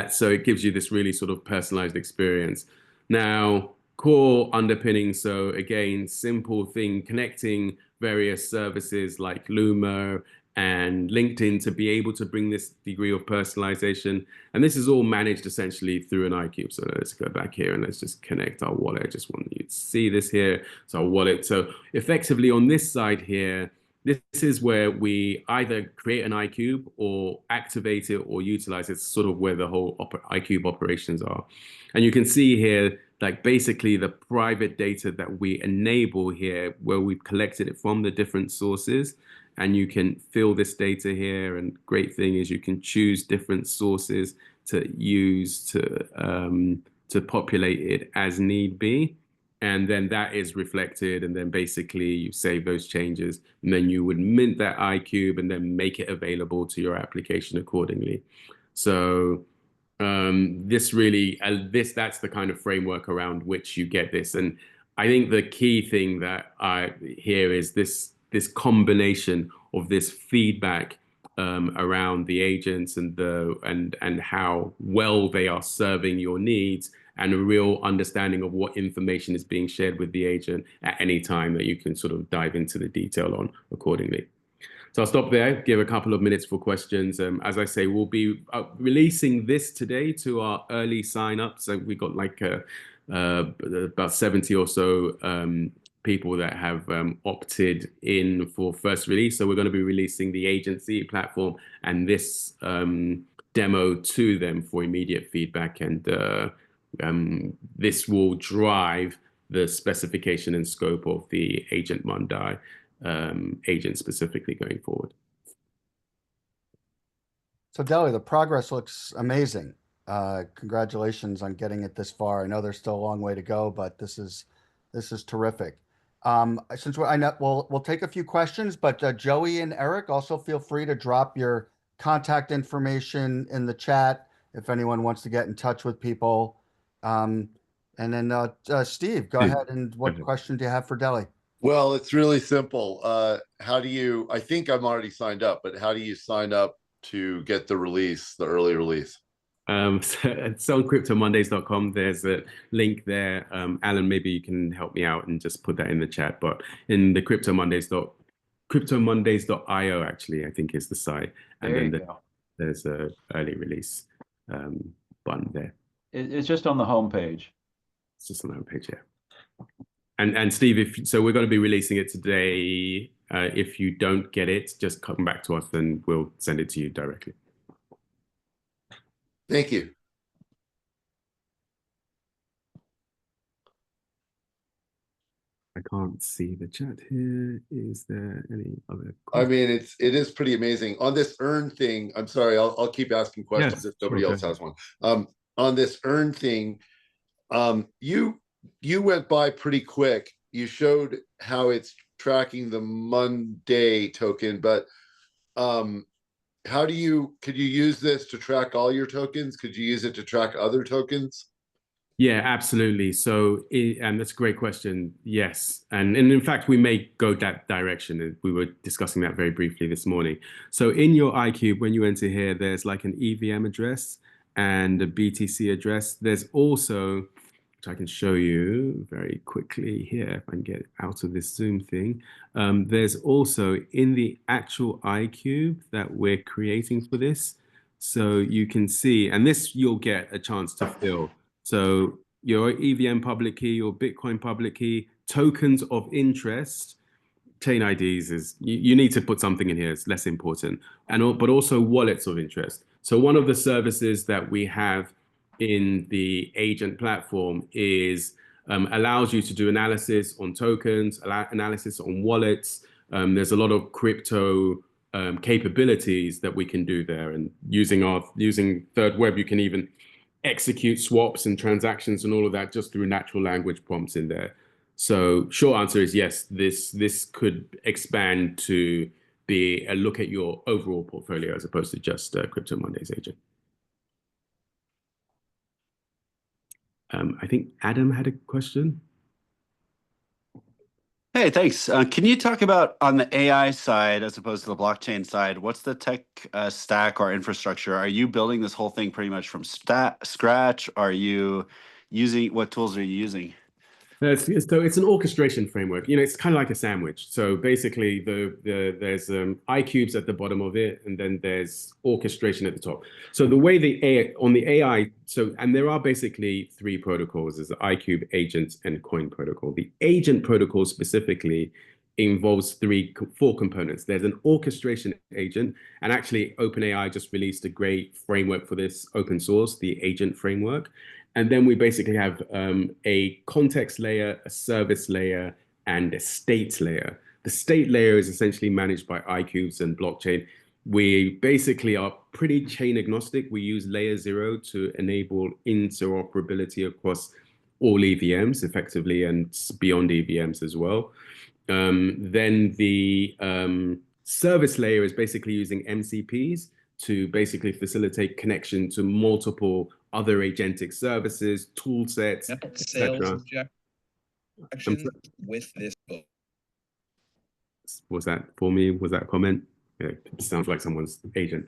so it gives you this really sort of personalized experience. Now, core underpinning, so again, simple thing, connecting various services like Luma and LinkedIn to be able to bring this degree of personalization. And this is all managed essentially through an iCube. So let's go back here and let's just connect our wallet. I just want you to see this here. So our wallet. So effectively on this side here, this is where we either create an iCube or activate it or utilize it. It's sort of where the whole iCube operations are. And you can see here, like basically the private data that we enable here, where we've collected it from the different sources. And you can fill this data here. And great thing is you can choose different sources to use to populate it as need be. And then that is reflected, and then basically you save those changes, and then you would mint that iCube and then make it available to your application accordingly. So this really, that's the kind of framework around which you get this. And I think the key thing that I hear is this combination of this feedback around the agents and how well they are serving your needs, and a real understanding of what information is being shared with the agent at any time that you can sort of dive into the detail on accordingly. So I'll stop there, give a couple of minutes for questions. As I say, we'll be releasing this today to our early sign up. So we got like about 70 or so people that have opted in for first release. So we're going to be releasing the agency platform and this demo to them for immediate feedback. And this will drive the specification and scope of the agent MonDAI agent specifically going forward. So Deli, the progress looks amazing. Congratulations on getting it this far. I know there's still a long way to go, but this is terrific. Since I know we'll take a few questions, but Joey and Eric, also feel free to drop your contact information in the chat if anyone wants to get in touch with people. And then Steve, go ahead. And what question do you have for Deli? Well, it's really simple. How do you, I think I'm already signed up, but how do you sign up to get the release, the early release? So it's on cryptomondays.com. There's a link there. Alan, maybe you can help me out and just put that in the chat. But in the cryptomondays.io, actually, I think is the site. And then there's a early release button there. It's just on the homepage. It's just on the homepage, yeah. And Steve, so we're going to be releasing it today. If you don't get it, just come back to us and we'll send it to you directly. Thank you. I can't see the chat here. Is there any other questions? I mean, it is pretty amazing. On this earn thing, I'm sorry, I'll keep asking questions if nobody else has one. On this earn thing, you went by pretty quick. You showed how it's tracking the MonDAI token, but could you use this to track all your tokens? Could you use it to track other tokens? Yeah, absolutely. So, and that's a great question. Yes. And in fact, we may go that direction. We were discussing that very briefly this morning. So in your iCube, when you enter here, there's like an EVM address and a BTC address. There's also, which I can show you very quickly here, if I can get out of this Zoom thing. There's also in the actual iCube that we're creating for this. So you can see, and this you'll get a chance to fill. So your EVM public key, your Bitcoin public key, tokens of interest, chain IDs is, you need to put something in here, it's less important, but also wallets of interest. So one of the services that we have in the agent platform is allows you to do analysis on tokens, analysis on wallets. There's a lot of crypto capabilities that we can do there, and using Third Web, you can even execute swaps and transactions and all of that just through natural language prompts in there. So short answer is yes, this could expand to be a look at your overall portfolio as opposed to just Crypto Mondays agent. I think Adam had a question. Hey, thanks. Can you talk about on the AI side as opposed to the blockchain side, what's the tech stack or infrastructure? Are you building this whole thing pretty much from scratch? Are you using, what tools are you using? So it's an orchestration framework. It's kind of like a sandwich. So basically, there's iCubes at the bottom of it, and then there's orchestration at the top. So the way the AI on the AI, and there are basically three protocols: there's the iCube, agents, and coin protocol. The agent protocol specifically involves four components. There's an orchestration agent, and actually, OpenAI just released a great framework for this open source, the agent framework. And then we basically have a context layer, a service layer, and a state layer. The state layer is essentially managed by iCubes and blockchain. We basically are pretty chain agnostic. We use layer 0 to enable interoperability across all EVMs effectively and beyond EVMs as well. Then the service layer is basically using MCPs to basically facilitate connection to multiple other agentic services, tool sets, etc. With this book. Was that for me? Was that a comment? Yeah, it sounds like someone's agent.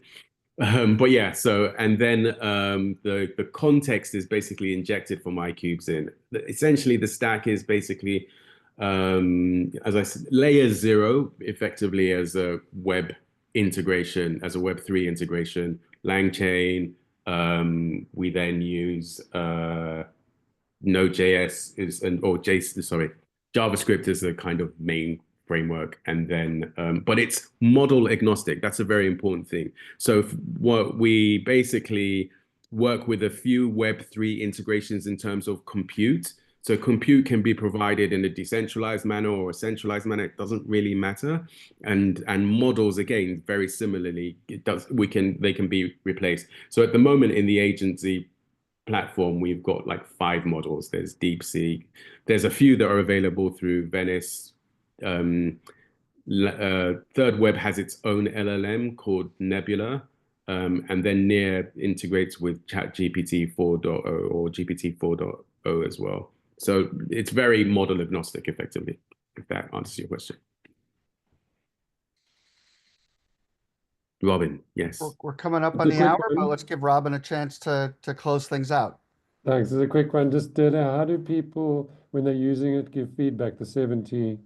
But yeah, so and then the context is basically injected from iCubes in. Essentially, the stack is basically as I said, layer 0 effectively as a web integration, as a Web3 integration, LangChain. We then use Node.js JavaScript is a kind of main framework, and then but it's model agnostic. That's a very important thing. So what we basically work with a few Web3 integrations in terms of compute. So compute can be provided in a decentralized manner or a centralized manner. It doesn't really matter. And models, again, very similarly, they can be replaced. So at the moment in the agency platform, we've got like 5 models. There's DeepSeek. There's a few that are available through Venice. Third Web has its own LLM called Nebula. And then Near integrates with ChatGPT 4.0 or GPT 4.0 as well. So it's very model agnostic, effectively, if that answers your question. Robin, yes. We're coming up Just on a the quick hour, but one. let's give Robin a chance to close things out. Thanks. This is a quick one. Just how do people, when they're using it, give feedback? The 70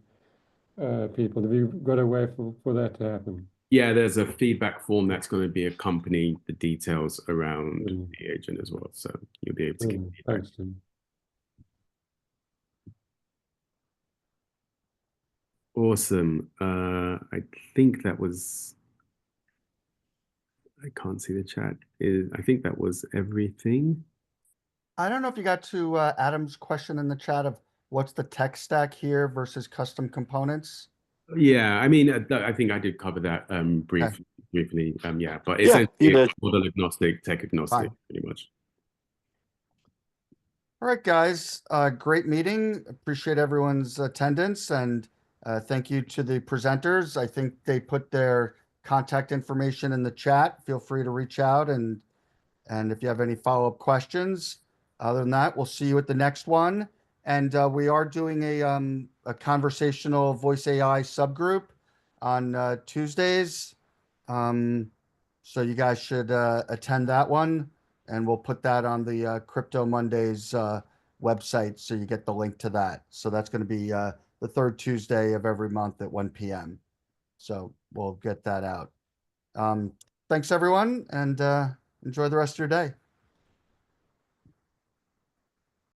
people. Have you got a way for that to happen? Yeah, there's a feedback form that's going to be accompanying the details around the agent as well. So you'll be able to give feedback. Thanks, Tim. Awesome. I think that was, I can't see the chat. I think that was everything. I don't know if you got to Adam's question in the chat of what's the tech stack here versus custom components. Yeah, I mean, I think I did cover that briefly. Yeah, but Yeah, essentially you did. it's model agnostic, tech agnostic, Fine. pretty much. All right, guys. Great meeting. Appreciate everyone's attendance, and thank you to the presenters. I think they put their contact information in the chat. Feel free to reach out, and if you have any follow-up questions. Other than that, we'll see you at the next one. And we are doing a conversational voice AI subgroup on Tuesdays. So you guys should attend that one, and we'll put that on the Crypto Mondays website so you get the link to that. So that's going to be the third Tuesday of every month at 1 p.m. So we'll get that out. Thanks, everyone, and enjoy the rest of your day.